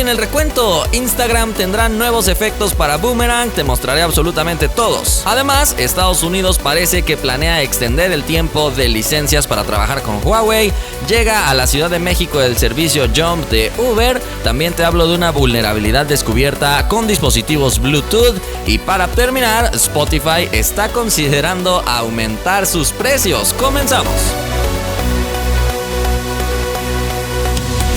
en el recuento, Instagram tendrá nuevos efectos para Boomerang, te mostraré absolutamente todos. Además, Estados Unidos parece que planea extender el tiempo de licencias para trabajar con Huawei. Llega a la Ciudad de México el servicio Jump de Uber. También te hablo de una vulnerabilidad descubierta con dispositivos Bluetooth. Y para terminar, Spotify está considerando aumentar sus precios. Comenzamos.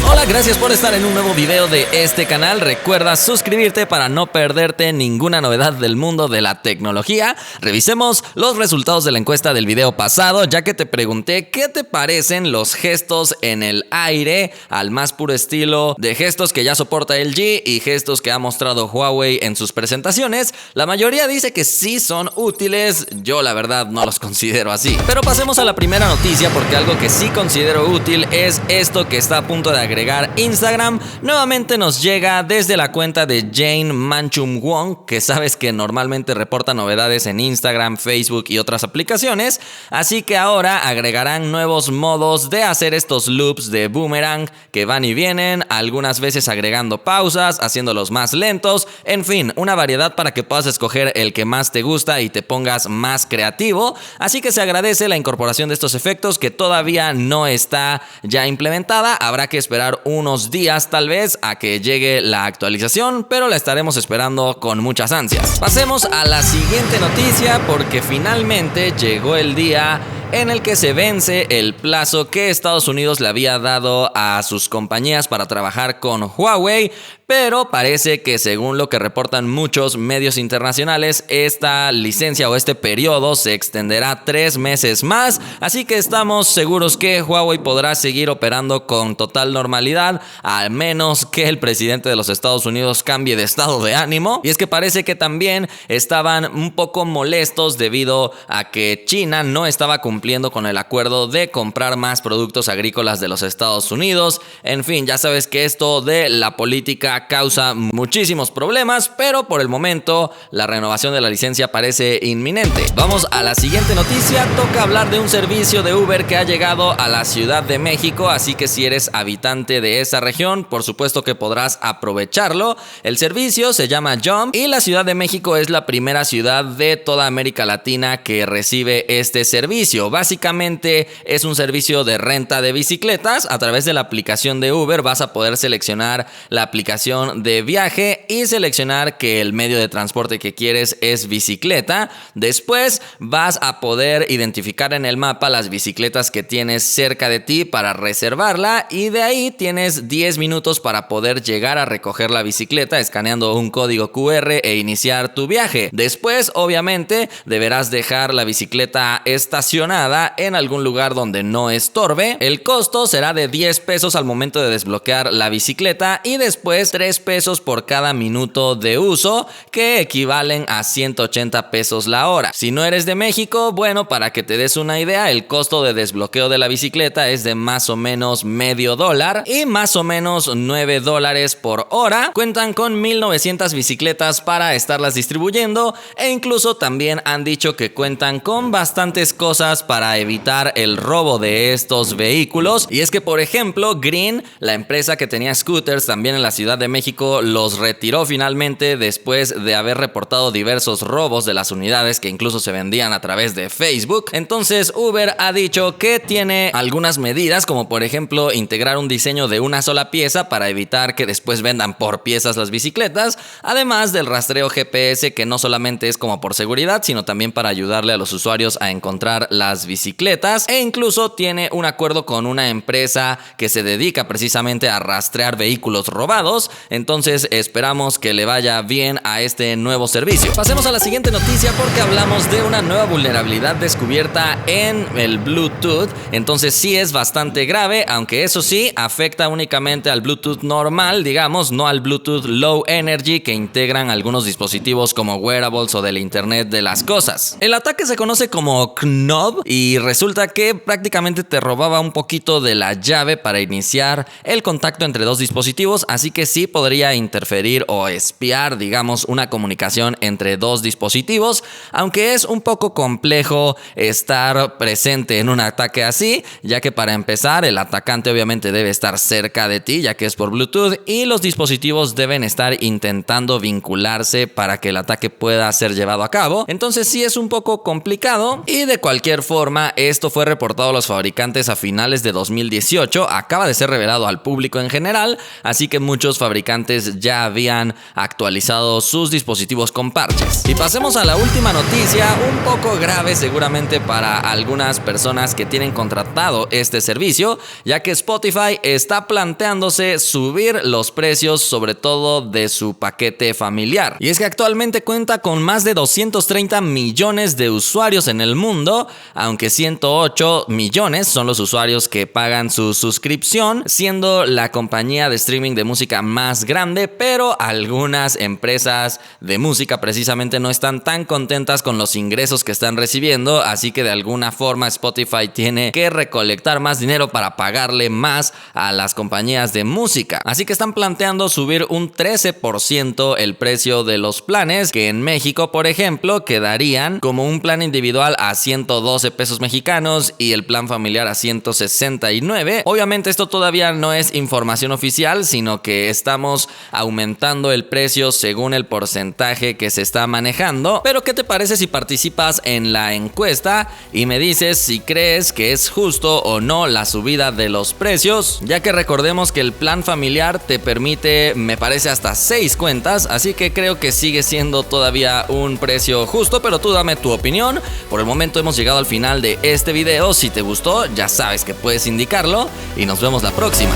Hola, gracias por estar en un nuevo video de este canal. Recuerda suscribirte para no perderte ninguna novedad del mundo de la tecnología. Revisemos los resultados de la encuesta del video pasado, ya que te pregunté qué te parecen los gestos en el aire al más puro estilo de gestos que ya soporta LG y gestos que ha mostrado Huawei en sus presentaciones. La mayoría dice que sí son útiles, yo la verdad no los considero así. Pero pasemos a la primera noticia, porque algo que sí considero útil es esto que está a punto de agregar Instagram. Nuevamente nos llega desde la cuenta de Jane Manchum Wong, que sabes que normalmente reporta novedades en Instagram, Facebook y otras aplicaciones. Así que ahora agregarán nuevos modos de hacer estos loops de Boomerang que van y vienen, algunas veces agregando pausas, haciéndolos más lentos. En fin, una variedad para que puedas escoger el que más te gusta y te pongas más creativo. Así que se agradece la incorporación de estos efectos que todavía no está ya implementada. Habrá que esperar unos días tal vez a que llegue la actualización, pero la estaremos esperando con muchas ansias. Pasemos a la siguiente noticia, porque finalmente llegó el día en el que se vence el plazo que Estados Unidos le había dado a sus compañías para trabajar con Huawei, pero parece que, según lo que reportan muchos medios internacionales, esta licencia o este periodo se extenderá 3 meses más, así que estamos seguros que Huawei podrá seguir operando con total normalidad, al menos que el presidente de los Estados Unidos cambie de estado de ánimo. Y es que parece que también estaban un poco molestos debido a que China no estaba cumpliendo con el acuerdo de comprar más productos agrícolas de los Estados Unidos. En fin, ya sabes que esto de la política causa muchísimos problemas, pero por el momento la renovación de la licencia parece inminente. Vamos a la siguiente noticia. Toca hablar de un servicio de Uber que ha llegado a la Ciudad de México, así que si eres habitante de esa región, por supuesto que podrás aprovecharlo. El servicio se llama Jump y la Ciudad de México es la primera ciudad de toda América Latina que recibe este servicio. Básicamente es un servicio de renta de bicicletas. A través de la aplicación de Uber vas a poder seleccionar la aplicación de viaje y seleccionar que el medio de transporte que quieres es bicicleta. Después vas a poder identificar en el mapa las bicicletas que tienes cerca de ti para reservarla, y de ahí tienes 10 minutos para poder llegar a recoger la bicicleta escaneando un código QR e iniciar tu viaje. Después, obviamente, deberás dejar la bicicleta estacionada en algún lugar donde no estorbe. El costo será de 10 pesos al momento de desbloquear la bicicleta y después 3 pesos por cada minuto de uso, que equivalen a 180 pesos la hora. Si no eres de México, bueno, para que te des una idea, el costo de desbloqueo de la bicicleta es de más o menos $0.50 y más o menos $9 por hora. Cuentan con 1900 bicicletas para estarlas distribuyendo, e incluso también han dicho que cuentan con bastantes cosas para evitar el robo de estos vehículos. Y es que, por ejemplo, Green, la empresa que tenía scooters también en la Ciudad de México, los retiró finalmente después de haber reportado diversos robos de las unidades que incluso se vendían a través de Facebook. Entonces Uber ha dicho que tiene algunas medidas, como por ejemplo integrar un diseño de una sola pieza para evitar que después vendan por piezas las bicicletas, además del rastreo GPS, que no solamente es como por seguridad, sino también para ayudarle a los usuarios a encontrar las bicicletas, e incluso tiene un acuerdo con una empresa que se dedica precisamente a rastrear vehículos robados. Entonces esperamos que le vaya bien a este nuevo servicio. Pasemos a la siguiente noticia, porque hablamos de una nueva vulnerabilidad descubierta en el Bluetooth. Entonces sí es bastante grave, aunque eso sí afecta únicamente al Bluetooth normal, digamos, no al Bluetooth Low Energy que integran algunos dispositivos como wearables o del Internet de las cosas. El ataque se conoce como Knob y resulta que prácticamente te robaba un poquito de la llave para iniciar el contacto entre dos dispositivos, así que sí podría interferir o espiar, digamos, una comunicación entre dos dispositivos, aunque es un poco complejo estar presente en un ataque así, ya que para empezar el atacante obviamente debe estar cerca de ti, ya que es por Bluetooth, y los dispositivos deben estar intentando vincularse para que el ataque pueda ser llevado a cabo. Entonces sí es un poco complicado, y de cualquier forma esto fue reportado a los fabricantes a finales de 2018, acaba de ser revelado al público en general, así que muchos fabricantes ya habían actualizado sus dispositivos con parches. Y pasemos a la última noticia, un poco grave seguramente para algunas personas que tienen contratado este servicio, ya que Spotify está planteándose subir los precios, sobre todo de su paquete familiar. Y es que actualmente cuenta con más de 230 millones de usuarios en el mundo, aunque 108 millones son los usuarios que pagan su suscripción, siendo la compañía de streaming de música más grande, pero algunas empresas de música precisamente no están tan contentas con los ingresos que están recibiendo, así que de alguna forma Spotify tiene que recolectar más dinero para pagarle más a las compañías de música. Así que están planteando subir un 13% el precio de los planes, que en México, por ejemplo, quedarían como un plan individual a 112 pesos mexicanos y el plan familiar a 169. Obviamente esto todavía no es información oficial, sino que estamos aumentando el precio según el porcentaje que se está manejando. Pero ¿qué te parece si participas en la encuesta y me dices si crees que es justo o no la subida de los precios? Ya que recordemos que el plan familiar te permite, me parece, hasta 6 cuentas, así que creo que sigue siendo todavía un precio justo, pero tú dame tu opinión. Por el momento hemos llegado al final de este video. Si te gustó, ya sabes que puedes indicarlo y nos vemos la próxima.